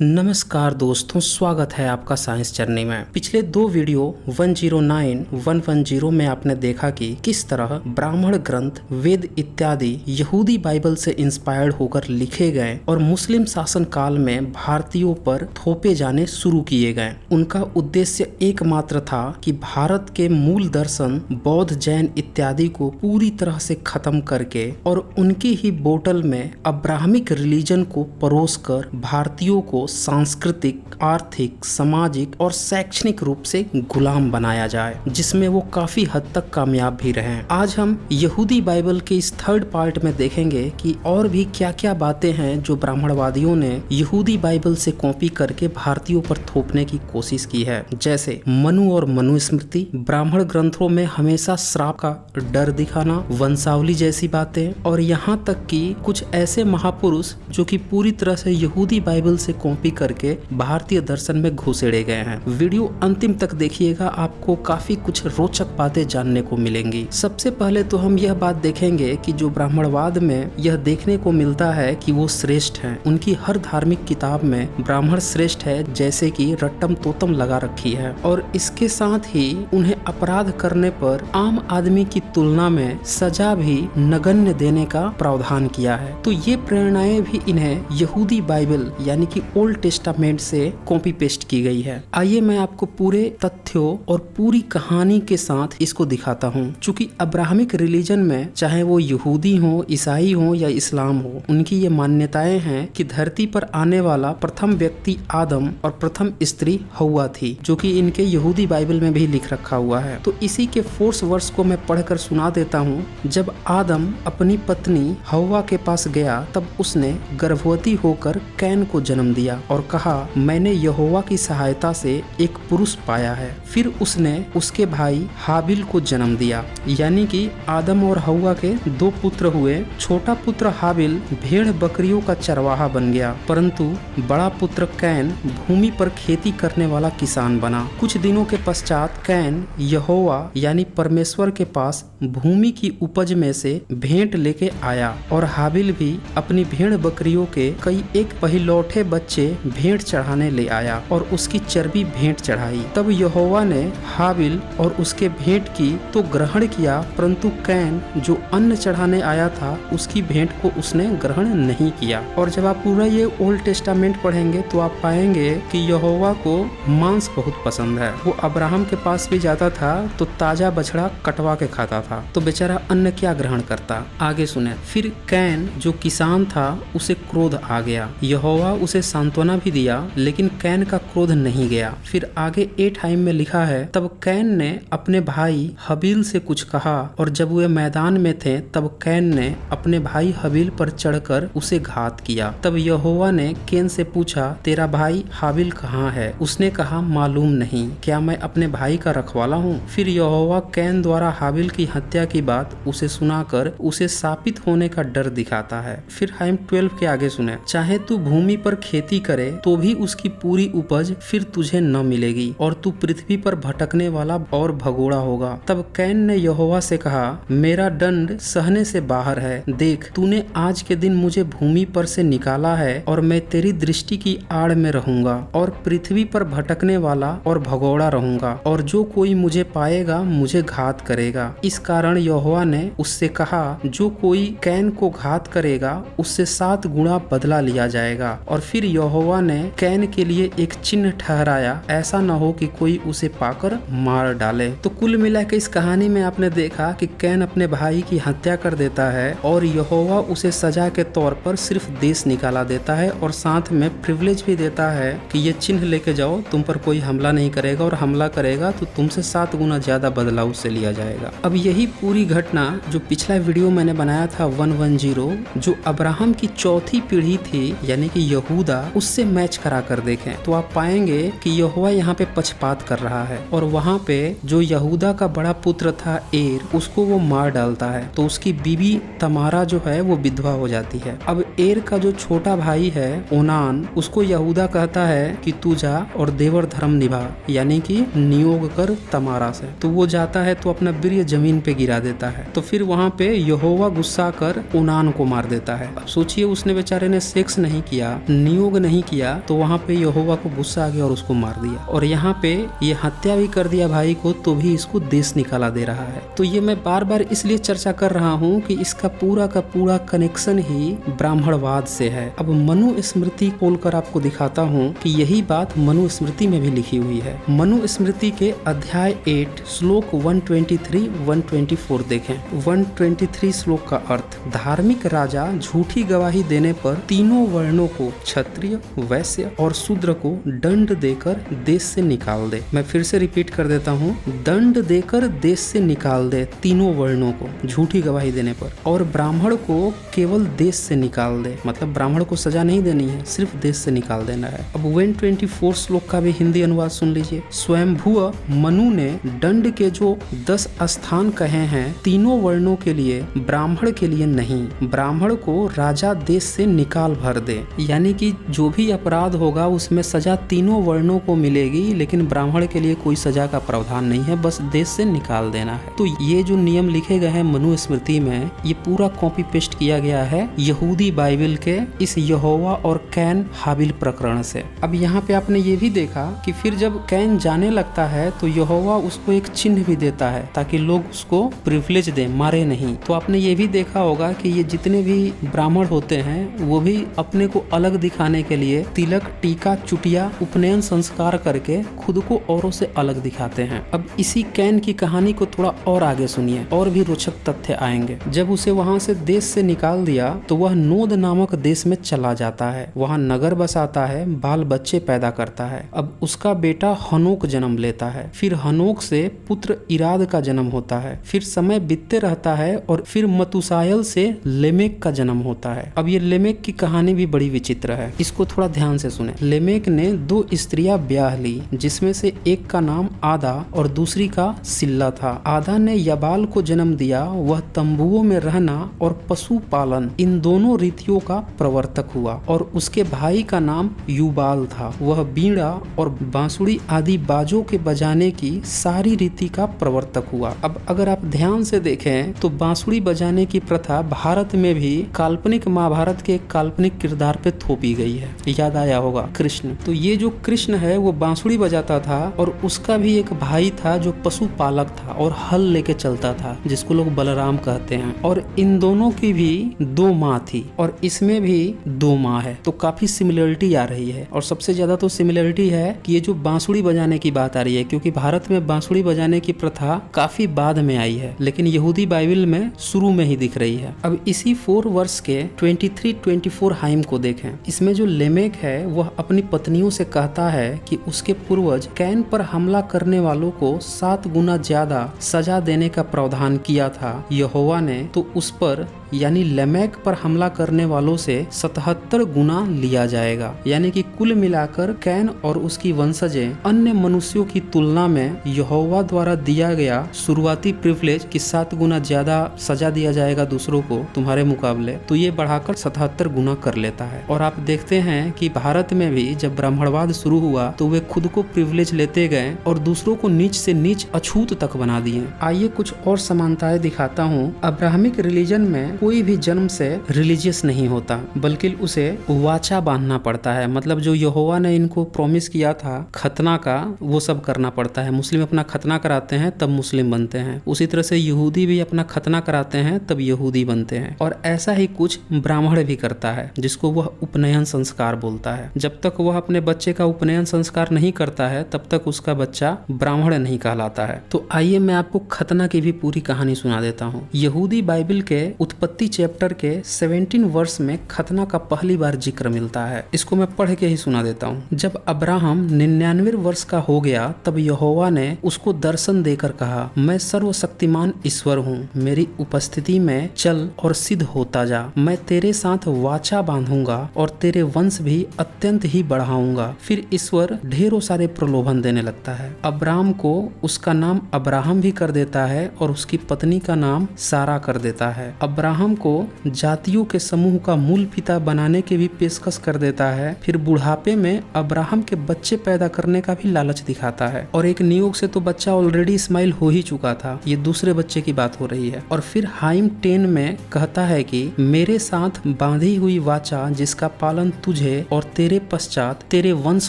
नमस्कार दोस्तों, स्वागत है आपका साइंस जर्नी में। पिछले दो वीडियो 109, 110 में आपने देखा कि किस तरह ब्राह्मण ग्रंथ, वेद इत्यादि यहूदी बाइबल से इंस्पायर्ड होकर लिखे गए और मुस्लिम शासन काल में भारतीयों पर थोपे जाने शुरू किए गए। उनका उद्देश्य एकमात्र था कि भारत के मूल दर्शन बौद्ध, जैन इत्यादि को पूरी तरह से खत्म करके और उनकी ही बोतल में अब्राहमिक रिलीजन को परोसकर भारतीयों को सांस्कृतिक, आर्थिक, सामाजिक और शैक्षणिक रूप से गुलाम बनाया जाए, जिसमें वो काफी हद तक कामयाब भी रहे। आज हम यहूदी बाइबल के इस थर्ड पार्ट में देखेंगे कि और भी क्या क्या बातें हैं जो ब्राह्मणवादियों ने यहूदी बाइबल से कॉपी करके भारतीयों पर थोपने की कोशिश की है। जैसे मनु और मनुस्मृति, ब्राह्मण ग्रंथों में हमेशा श्राप का डर दिखाना, वंशावली जैसी बातें, और यहाँ तक कि कुछ ऐसे महापुरुष जो कि पूरी तरह से यहूदी बाइबल से कॉपी करके भारतीय दर्शन में घुसेड़े गए हैं। वीडियो अंतिम तक देखिएगा, आपको काफी कुछ रोचक बातें जानने को मिलेंगी। सबसे पहले तो हम यह बात देखेंगे कि जो ब्राह्मणवाद में यह देखने को मिलता है कि वो श्रेष्ठ हैं। उनकी हर धार्मिक किताब में ब्राह्मण श्रेष्ठ है जैसे कि रट्टम तोतम लगा रखी है, और इसके साथ ही उन्हें अपराध करने पर आम आदमी की तुलना में सजा भी नगण्य देने का प्रावधान किया है। तो ये प्रेरणाएं भी इन्हें यहूदी बाइबल यानी कि ओल्ड टेस्टामेंट से कॉपी पेस्ट की गई है। आइए मैं आपको पूरे तथ्यों और पूरी कहानी के साथ इसको दिखाता हूँ। चूंकि अब्राहमिक रिलीजन में चाहे वो यहूदी हो, ईसाई हो या इस्लाम हो, उनकी ये मान्यताएं हैं कि धरती पर आने वाला प्रथम व्यक्ति आदम और प्रथम स्त्री हव्वा थी, जो कि इनके यहूदी बाइबल में भी लिख रखा हुआ है। तो इसी के 4 वर्ष को मैं पढ़कर सुना देता हूँ। जब आदम अपनी पत्नी हव्वा के पास गया तब उसने गर्भवती होकर कैन को जन्म दिया और कहा, मैंने यहोवा की सहायता से एक पुरुष पाया है। फिर उसने उसके भाई हाबिल को जन्म दिया। यानी कि आदम और हव्वा के 2 पुत्र हुए। छोटा पुत्र हाबिल भेड़ बकरियों का चरवाहा बन गया, परंतु बड़ा पुत्र कैन भूमि पर खेती करने वाला किसान बना। कुछ दिनों के पश्चात कैन यहोवा यानी परमेश्वर के पास भूमि की उपज में से भेंट लेके आया, और हाबिल भी अपनी भेड़ बकरियों के कई एक पहिलौठे बच्चे भेंट चढ़ाने ले आया और उसकी चर्बी भेंट चढ़ाई। तब यहोवा ने हाबिल और उसके भेंट की तो ग्रहण किया, परंतु कैन जो अन्न चढ़ाने आया था उसकी भेंट को उसने ग्रहण नहीं किया। और जब आप पूरा ये ओल्ड टेस्टामेंट पढ़ेंगे तो आप पाएंगे कि यहोवा को मांस बहुत पसंद है। वो अब्राहम के पास भी जाता था तो ताजा बछड़ा कटवा के खाता था, तो बेचारा अन्न क्या ग्रहण करता। आगे सुने। फिर कैन जो किसान था उसे क्रोध आ गया। यहोवा उसे सांत्वना भी दिया, लेकिन कैन का क्रोध नहीं गया। फिर आगे 8 में लिखा है, तब कैन ने अपने भाई हबील से कुछ कहा, और जब वे मैदान में थे तब कैन ने अपने भाई हबील पर चढ़कर उसे घात किया। तब यहोवा ने कैन से पूछा, तेरा भाई हाबिल कहाँ है? उसने कहा, मालूम नहीं, क्या मैं अपने भाई का रखवाला हूँ? फिर यहोवा कैन द्वारा हाबिल की हत्या की बात उसे सुनाकर उसे शापित होने का डर दिखाता है। फिर 12 के आगे सुने, चाहे तू भूमि पर खेती करे तो भी उसकी पूरी उपज फिर तुझे न मिलेगी, और तू पृथ्वी पर भटकने वाला और भगोड़ा होगा। तब कैन ने यहोवा से कहा, मेरा दंड सहने से बाहर है। देख, तूने आज के दिन मुझे भूमि पर से निकाला है, और मैं तेरी दृष्टि की आड़ में रहूंगा और पृथ्वी पर भटकने वाला और भगोड़ा रहूंगा, और जो कोई मुझे पाएगा मुझे घात करेगा। इस कारण यहोवा ने उससे कहा, जो कोई कैन को घात करेगा उससे 7 गुना बदला लिया जाएगा। और फिर यहोवा ने कैन के लिए एक चिन्ह ठहराया, ऐसा न हो कि कोई उसे पाकर मार डाले। तो कुल मिला के इस कहानी में आपने देखा कि कैन अपने भाई की हत्या कर देता है, और यहोवा उसे सजा के तौर पर सिर्फ देश निकाला देता है, और साथ में प्रिविलेज भी देता है कि ये चिन्ह लेके जाओ, तुम पर कोई हमला नहीं करेगा, और हमला करेगा तो तुमसे 7 गुना ज्यादा बदला उससे लिया जाएगा। अब यही पूरी घटना जो पिछला वीडियो मैंने बनाया था 110, जो अब्राहम की चौथी पीढ़ी थी यानी कि यहूदा, उससे मैच करा कर देखें तो आप पाएंगे कि यहोवा यहाँ पे पक्षपात कर रहा है, और वहाँ पे जो यहूदा का बड़ा पुत्र था एर, उसको वो मार डालता है, तो उसकी बीबी तमारा जो है वो विधवा हो जाती है। अब एर का जो छोटा भाई है ओनान, उसको यहूदा कहता है कि तू जा और देवर धर्म निभा, यानी कि नियोग कर तमारा से। तो वो जाता है तो अपना वीर्य जमीन पे गिरा देता है। तो फिर वहाँ पे यहोवा गुस्सा कर ओनान को मार देता है। अब सोचिए, उसने बेचारे ने सेक्स नहीं किया, नियोग नहीं नहीं किया तो वहाँ पे यहोवा को गुस्सा आ गया और उसको मार दिया। और यहाँ पे ये हत्या भी कर दिया भाई को, तो भी इसको देश निकाला दे रहा है। तो ये मैं बार बार इसलिए चर्चा कर रहा हूँ कि इसका पूरा का पूरा कनेक्शन ही ब्राह्मणवाद से है। अब मनु स्मृति खोलकर आपको दिखाता हूँ कि यही बात मनु स्मृति में भी लिखी हुई है। मनु स्मृति के अध्याय 8 श्लोक 123-124 देखें। 123 श्लोक का अर्थ, धार्मिक राजा झूठी गवाही देने पर तीनों वर्णों को, क्षत्रिय, वैश्य और शूद्र को दंड देकर देश से निकाल दे। मैं फिर से रिपीट कर देता हूँ, दंड देकर देश से निकाल दे तीनों वर्णों को झूठी गवाही देने पर, और ब्राह्मण को केवल देश से निकाल दे। मतलब ब्राह्मण को सजा नहीं देनी है, सिर्फ देश से निकाल देना है। अब 124 श्लोक का भी हिंदी अनुवाद सुन लीजिए। स्वयंभुव मनु ने दंड के जो 10 स्थान कहे हैं तीनों वर्णों के लिए, ब्राह्मण के लिए नहीं। ब्राह्मण को राजा देश से निकाल भर दे, यानी कि जो भी अपराध होगा उसमें सजा तीनों वर्णों को मिलेगी, लेकिन ब्राह्मण के लिए कोई सजा का प्रावधान नहीं है, बस देश से निकाल देना है। तो ये जो नियम लिखे गए हैं मनु स्मृति में, ये पूरा कॉपी पेस्ट किया गया है यहूदी बाइबल के इस यहोवा और कैन हाबिल प्रकरण से। अब यहाँ पे आपने ये भी देखा कि फिर जब कैन जाने लगता है तो यहोवा उसको एक चिन्ह भी देता है ताकि लोग उसको प्रिविलेज दे, मारे नहीं। तो आपने ये भी देखा होगा कि ये जितने भी ब्राह्मण होते हैं वो भी अपने को अलग दिखाने के लिए तिलक, टीका, चुटिया, उपनयन संस्कार करके खुद को औरों से अलग दिखाते हैं। अब इसी कैन की कहानी को थोड़ा और आगे सुनिए, और भी रोचक तथ्य आएंगे। जब उसे वहां से देश से निकाल दिया तो वह नोद नामक देश में चला जाता है, वहां नगर बसाता है, बाल बच्चे पैदा करता है। अब उसका बेटा हनोक जन्म लेता है, फिर हनोक से पुत्र इराद का जन्म होता है, फिर समय बीतते रहता है और फिर मतुसायल से लेमेक का जन्म होता है। अब ये लेमेक की कहानी भी बड़ी विचित्र है, इसको थोड़ा ध्यान से सुने। लेमेक ने 2 स्त्रियां ब्याह ली, जिसमें से एक का नाम आदा और दूसरी का सिल्ला था। आदा ने यबाल को जन्म दिया, वह तंबुओं में रहना और पशु पालन इन दोनों रीतियों का प्रवर्तक हुआ, और उसके भाई का नाम युबाल था, वह बीड़ा और बांसुरी आदि बाजों के बजाने की सारी रीति का प्रवर्तक हुआ। अब अगर आप ध्यान से देखें तो बांसुरी बजाने की प्रथा भारत में भी काल्पनिक महाभारत के काल्पनिक किरदार पे थोपी गई है। याद आया होगा कृष्ण। तो ये जो कृष्ण है वो बांसुरी बजाता था, और उसका भी एक भाई था जो पशु पालक था और हल लेके चलता था, जिसको लोग बलराम कहते हैं। और इन दोनों की भी 2 माँ थी, और इसमें भी 2 माँ है। तो काफी सिमिलरिटी आ रही है, और सबसे ज्यादा तो सिमिलरिटी है कि ये जो बांसुरी बजाने की बात आ रही है, क्योंकि भारत में बांसुरी बजाने की प्रथा काफी बाद में आई है, लेकिन यहूदी बाइबल में शुरू में ही दिख रही है। अब इसी 4 वर्ष के 23-24 हाइम को देखें। इसमें जो लेमेक है वह अपनी पत्नियों से कहता है कि उसके पूर्वज कैन पर हमला करने वालों को 7 गुना ज्यादा सजा देने का प्रावधान किया था यहोवा ने, तो उस पर यानी लेमेक पर हमला करने वालों से 77 गुना लिया जाएगा। यानी कि कुल मिलाकर कैन और उसकी वंशजें अन्य मनुष्यों की तुलना में यहोवा द्वारा दिया गया शुरुआती प्रिविलेज कि 7 गुना ज्यादा सजा दिया जाएगा दूसरों को तुम्हारे मुकाबले, तो ये बढ़ाकर 77 गुना कर लेता है। और आप देखते हैं कि भारत में भी जब ब्राह्मणवाद शुरू हुआ तो वे खुद को प्रिविलेज लेते गए और दूसरों को नीच से नीच अछूत तक बना दिए। आइए कुछ और समानताएं दिखाता हूँ। अब्राहमिक रिलीजन में कोई भी जन्म से रिलीजियस नहीं होता, बल्कि उसे वाचा बांधना पड़ता है। मतलब जो यहोवा ने इनको प्रॉमिस किया था खतना का, वो सब करना पड़ता है। मुस्लिम अपना खतना कराते हैं तब मुस्लिम बनते हैं, उसी तरह से यहूदी भी अपना खतना कराते हैं तब यहूदी बनते हैं। और ऐसा ही कुछ ब्राह्मण भी करता है, जिसको वह उपनयन संस्कार बोलता है। जब तक वह अपने बच्चे का उपनयन संस्कार नहीं करता है तब तक उसका बच्चा ब्राह्मण नहीं कहलाता है। तो आइए मैं आपको खतना की भी पूरी कहानी सुना देता हूँ। यहूदी बाइबल के उत्पत्ति चैप्टर के 17 वर्ष में खतना का पहली बार जिक्र मिलता है। इसको मैं पढ़ के ही सुना देता हूँ। जब अब्राहम 99 वर्ष का हो गया तब यहोवा ने उसको दर्शन देकर कहा, मैं सर्वशक्तिमान ईश्वर हूँ, मेरी उपस्थिति में चल और सिद्ध होता जा। मैं तेरे साथ वाचा बांधूंगा और तेरे वंश भी अत्यंत ही बढ़ाऊंगा। फिर ईश्वर ढेरों सारे प्रलोभन देने लगता है। अब्राहम को उसका नाम अब्राहम भी कर देता है और उसकी पत्नी का नाम सारा कर देता है। अब्राहम अब्राहम को जातियों के समूह का मूल पिता बनाने की भी पेशकश कर देता है। फिर बुढ़ापे में अब्राहम के बच्चे पैदा करने का भी लालच दिखाता है। और एक नियोग से तो बच्चा ऑलरेडी इस्माइल हो ही चुका था, ये दूसरे बच्चे की बात हो रही है। और फिर हाइम 10 में कहता है कि मेरे साथ बांधी हुई वाचा जिसका पालन तुझे और तेरे पश्चात तेरे वंश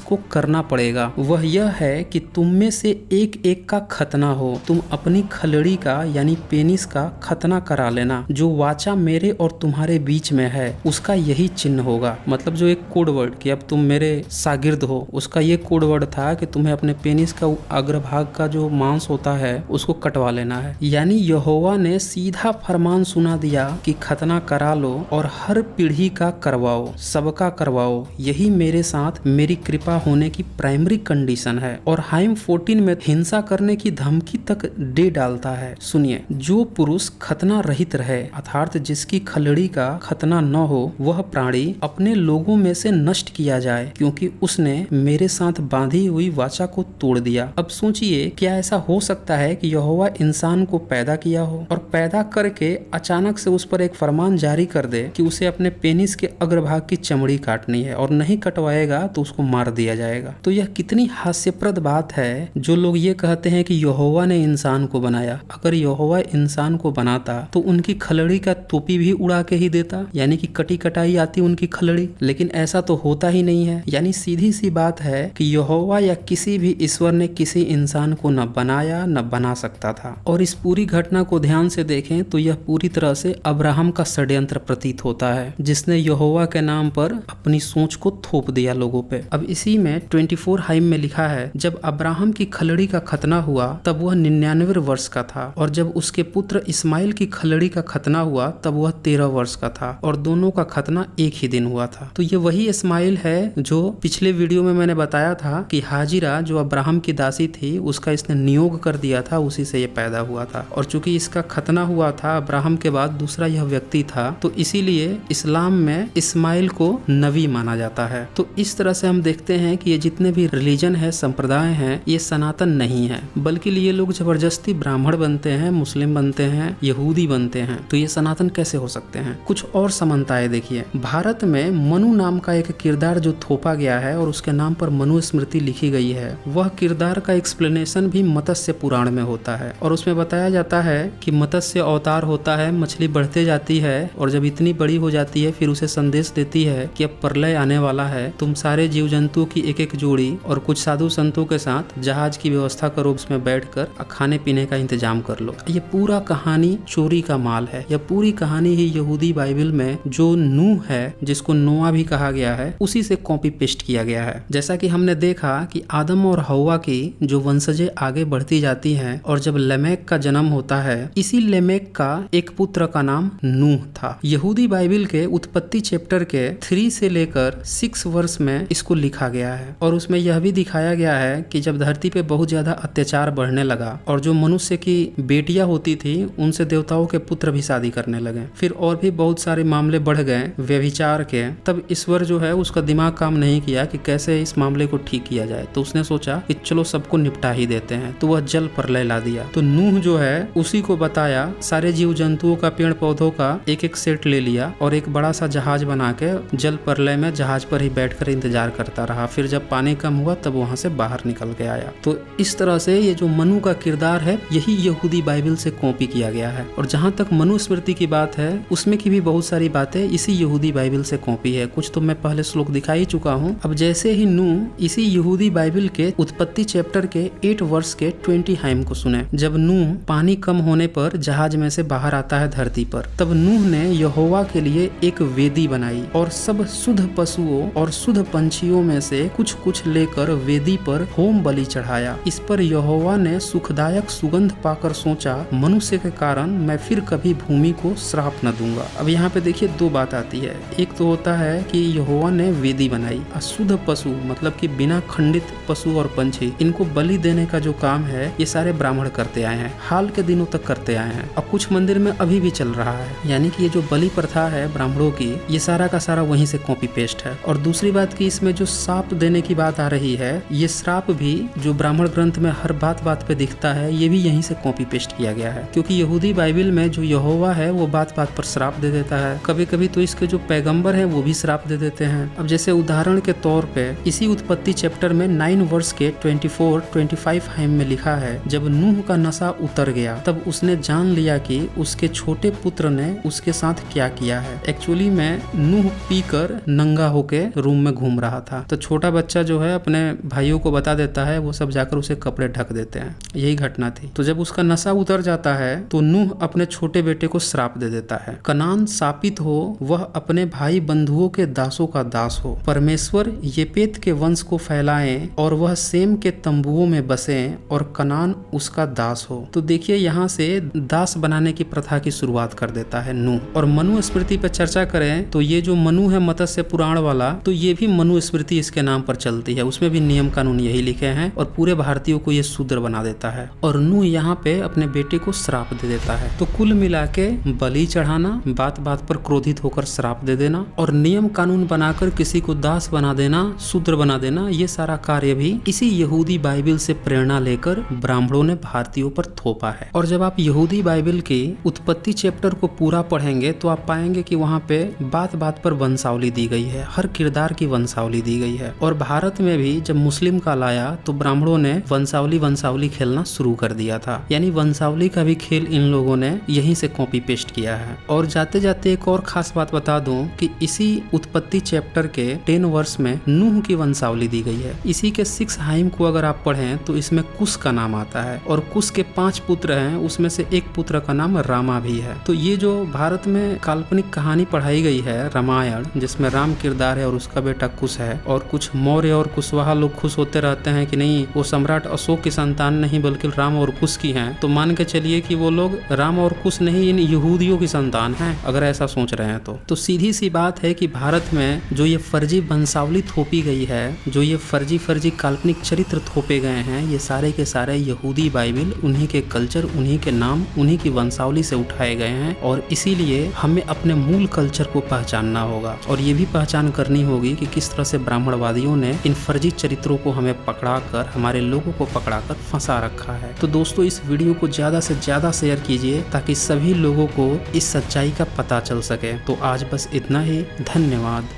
को करना पड़ेगा, वह यह है कि तुम में से एक एक का खतना हो। तुम अपनी खलड़ी का यानी पेनिस का खतना करा लेना। जो वाचा मेरे और तुम्हारे बीच में है उसका यही चिन्ह होगा। मतलब जो एक कोड वर्ड कि अब तुम मेरे शागिर्द हो, उसका ये कोड वर्ड था कि तुम्हें अपने पेनिस का अग्रभाग का जो मांस होता है उसको कटवा लेना है। यानी यहोवा ने सीधा फरमान सुना दिया कि खतना करा लो और हर पीढ़ी का करवाओ, सबका करवाओ। यही मेरे साथ मेरी कृपा होने की प्राइमरी कंडीशन है। और हाइम 14 में हिंसा करने की धमकी तक दे डालता है। सुनिए, जो पुरुष खतना रहित रहे अर्थात जिसकी खलड़ी का खतना न हो, वह प्राणी अपने लोगों में से नष्ट किया जाए, क्योंकि उसने मेरे साथ बांधी हुई वाचा को तोड़ दिया। अब सोचिए, क्या ऐसा हो सकता है कि यहोवा इंसान को पैदा किया हो और पैदा करके अचानक से उस पर एक फरमान जारी कर दे कि उसे अपने पेनिस के अग्रभाग की चमड़ी काटनी है और नहीं कटवाएगा तो उसको मार दिया जाएगा। तो यह कितनी हास्यप्रद बात है। जो लोग ये कहते हैं कि यहोवा ने इंसान को बनाया, अगर यहोवा इंसान को बनाता तो उनकी खलड़ी का टोपी भी उड़ा के ही देता, यानी कि कटी कटाई आती उनकी खलड़ी। लेकिन ऐसा तो होता ही नहीं है। यानी सीधी सी बात है कि यहोवा या किसी भी ईश्वर ने किसी इंसान को न बनाया न बना सकता था। और इस पूरी घटना को ध्यान से देखें तो यह पूरी तरह से अब्राहम का षड्यंत्र प्रतीत होता है, जिसने यहोवा के नाम पर अपनी सोच को थोप दिया लोगों पे। अब इसी में 24 हाइम में लिखा है, जब अब्राहम की खलड़ी का खतना हुआ तब वह 99 वर्ष का था, और जब उसके पुत्र इस्माइल की खलड़ी का खतना हुआ तब वह 13 वर्ष का था, और दोनों का खतना एक ही दिन हुआ था। तो ये वही इस्माइल है जो पिछले वीडियो में मैंने बताया था कि हाजिरा जो अब्राहम की दासी थी उसका इसने नियोग कर दिया था, उसी से ये पैदा हुआ था। और चूंकि इसका खतना हुआ था अब्राहम के बाद दूसरा यह व्यक्ति था, तो इसीलिए इस्लाम में इस्माइल को नबी माना जाता है। तो इस तरह से हम देखते हैं कि ये जितने भी रिलीजन है, संप्रदाय हैं, ये सनातन नहीं है, बल्कि ये लोग जबरदस्ती ब्राह्मण बनते हैं, मुस्लिम बनते हैं, यहूदी बनते हैं। तो ये सनातन कैसे हो सकते हैं? कुछ और समानताएं देखिए। भारत में मनु नाम का एक किरदार जो थोपा गया है और उसके नाम पर मनु स्मृति लिखी गई है, वह किरदार का एक्सप्लेनेशन भी मत्स्य पुराण में होता है। और उसमें बताया जाता है कि मत्स्य अवतार होता है, मछली बढ़ते जाती है और जब इतनी बड़ी हो जाती है फिर उसे संदेश देती है कि अब प्रलय आने वाला है, तुम सारे जीव जंतुओं की एक एक जोड़ी और कुछ साधु संतों के साथ जहाज की व्यवस्था करो, उसमें बैठकर खाने पीने का इंतजाम कर लो। ये पूरा कहानी चोरी का माल है। यह पूरी कहानी ही यहूदी बाइबल में जो नूह है, जिसको नोआ भी कहा गया है, उसी से कॉपी पेस्ट किया गया है। जैसा कि हमने देखा कि आदम और हवा की जो वंशजें आगे बढ़ती जाती हैं और जब लेमेक का जन्म होता है, इसी लेमेक का एक पुत्र का नाम नूह था। यहूदी बाइबल के उत्पत्ति चैप्टर के 3 से लेकर 6 वर्ष में इसको लिखा गया है। और उसमें यह भी दिखाया गया है कि जब धरती पे बहुत ज्यादा अत्याचार बढ़ने लगा और जो मनुष्य की बेटियां होती थी उनसे देवताओं के पुत्र भी शादी करने लगे, फिर और भी बहुत सारे मामले बढ़ गए व्यभिचार के, तब ईश्वर जो है उसका दिमाग काम नहीं किया कि कैसे इस मामले को ठीक किया जाए। तो उसने सोचा कि चलो सबको निपटा ही देते हैं, तो वह जल प्रलय ला दिया। तो नूह जो है उसी को बताया, सारे जीव जंतुओं का, पेड़ पौधों का एक एक सेट ले लिया और एक बड़ा सा जहाज बना के जल प्रलय में जहाज पर ही बैठकर इंतजार करता रहा। फिर जब पानी कम हुआ तब वहां से बाहर निकल के आया। तो इस तरह से ये जो मनु का किरदार है यही यहूदी बाइबल से कॉपी किया गया है। और जहाँ तक मनु स्मृति की बात है, उसमें की भी बहुत सारी बातें इसी यहूदी बाइबल से कॉपी है। कुछ तो मैं पहले श्लोक दिखा ही चुका हूँ। अब जैसे ही नूह इसी यहूदी बाइबल के उत्पत्ति चैप्टर के 8 वर्ष के 20 हाइम को सुने, जब नूह पानी कम होने पर जहाज में से बाहर आता है धरती पर, तब नूह ने यहोवा के लिए एक वेदी बनाई और सब शुद्ध पशुओं और शुद्ध पंछियों में से कुछ कुछ लेकर वेदी पर होम बलि चढ़ाया। इस पर यहोवा ने सुखदायक सुगंध पाकर सोचा, मनुष्य के कारण मैं फिर कभी भूमि को श्राप न दूंगा। अब यहाँ पे देखिए 2 बात आती है। एक तो होता है कि यहोवा ने वेदी बनाई, अशुद्ध पशु मतलब कि बिना खंडित पशु और पंछी, इनको बलि देने का जो काम है ये सारे ब्राह्मण करते आए हैं, हाल के दिनों तक करते आए हैं। अब कुछ मंदिर में अभी भी चल रहा है। यानी कि ये जो बलि प्रथा है ब्राह्मणों की, ये सारा का सारा वहीं से कॉपी पेस्ट है। और दूसरी बात की इसमें जो श्राप देने की बात आ रही है, ये श्राप भी जो ब्राह्मण ग्रंथ में हर बात बात पे दिखता है, ये भी यहीं से कॉपी पेस्ट किया गया है। क्योंकि यहूदी बाइबल में जो यहोवा है वो बात बात पर श्राप दे देता है। कभी कभी तो इसके जो पैगंबर हैं वो भी श्राप दे देते हैं। अब जैसे उदाहरण के तौर पे इसी उत्पत्ति चैप्टर में 9 वर्ष के 24-25 हाइम में लिखा है, जब नूह का नशा उतर गया तब उसने जान लिया कि उसके छोटे पुत्र ने उसके साथ क्या किया है। एक्चुअली में नूह पीकर नंगा होके रूम में घूम रहा था, तो छोटा बच्चा जो है अपने भाइयों को बता देता है, वो सब जाकर उसे कपड़े ढक देते हैं। यही घटना थी। तो जब उसका नशा उतर जाता है तो नूह अपने छोटे बेटे को श्राप दे देता है, कनान शापित हो, वह अपने भाई बंधुओं के दासों का दास हो। परमेश्वर येपेत के वंश को फैलाएं और वह सेम के तंबुओं में बसे और कनान उसका दास हो। तो देखिए यहाँ से दास बनाने की प्रथा की शुरुआत कर देता है नूह। और मनुस्मृति पर चर्चा करें तो ये जो मनु है मत्स्य पुराण वाला, तो ये भी मनुस्मृति इसके नाम पर चलती है। उसमें भी नियम कानून यही लिखे हैं और पूरे भारतीयों को ये शूद्र बना देता है। और नूह यहाँ पे अपने बेटे को श्राप दे देता है। तो कुल मिला के बलि चढ़ाना, बात बात पर क्रोधित होकर श्राप दे देना और नियम कानून बनाकर किसी को दास बना देना, शूद्र बना देना, ये सारा कार्य भी इसी यहूदी बाइबल से प्रेरणा लेकर ब्राह्मणों ने भारतीयों पर थोपा है। और जब आप यहूदी बाइबल की उत्पत्ति चैप्टर को पूरा पढ़ेंगे तो आप पाएंगे कि वहाँ पे बात बात पर वंशावली दी गई है, हर किरदार की वंशावली दी गई है। और भारत में भी जब मुस्लिम काल आया तो ब्राह्मणों ने वंशावली खेलना शुरू कर दिया था। यानी वंशावली का भी खेल इन लोगों ने यहीं से कॉपी पेस्ट किया है। और जाते जाते एक और खास बात बता दूं कि इसी उत्पत्ति चैप्टर के 10 वर्ष में नूह की वंशावली दी गई है। इसी के 6 हाइम को अगर आप पढ़ें तो इसमें कुश का नाम आता है और कुश के 5 पुत्र हैं, उसमें से एक पुत्र का नाम रामा भी है। तो ये जो भारत में काल्पनिक कहानी पढ़ाई गई है रामायण, जिसमें राम किरदार है और उसका बेटा कुश है, और कुछ मौर्य और कुशवाहा लोग खुश होते रहते हैं कि नहीं वो सम्राट अशोक की संतान नहीं बल्कि राम और कुश की हैं, तो मान के चलिए कि वो लोग राम और कुश नहीं इन यहूदियों की संतान हैं, अगर ऐसा सोच रहे हैं तो सीधी सी बात है कि भारत में जो ये फर्जी वंशावली थोपी गई है, जो ये फर्जी काल्पनिक चरित्र थोपे गए हैं, ये सारे के सारे यहूदी बाइबल, उन्हीं के कल्चर, उन्हीं के नाम, उन्हीं की वंशावली से उठाए गए हैं। और इसीलिए हमें अपने मूल कल्चर को पहचानना होगा और ये भी पहचान करनी होगी कि किस तरह से ब्राह्मणवादियों ने इन फर्जी चरित्रों को हमें पकड़ाकर, हमारे लोगों को पकड़ाकर फंसा रखा है। तो दोस्तों इस वीडियो को ज्यादा से ज्यादा शेयर कीजिए ताकि सभी लोगों को इस सच्चाई का पता चल सके। तो आज बस इतना ही, धन्यवाद।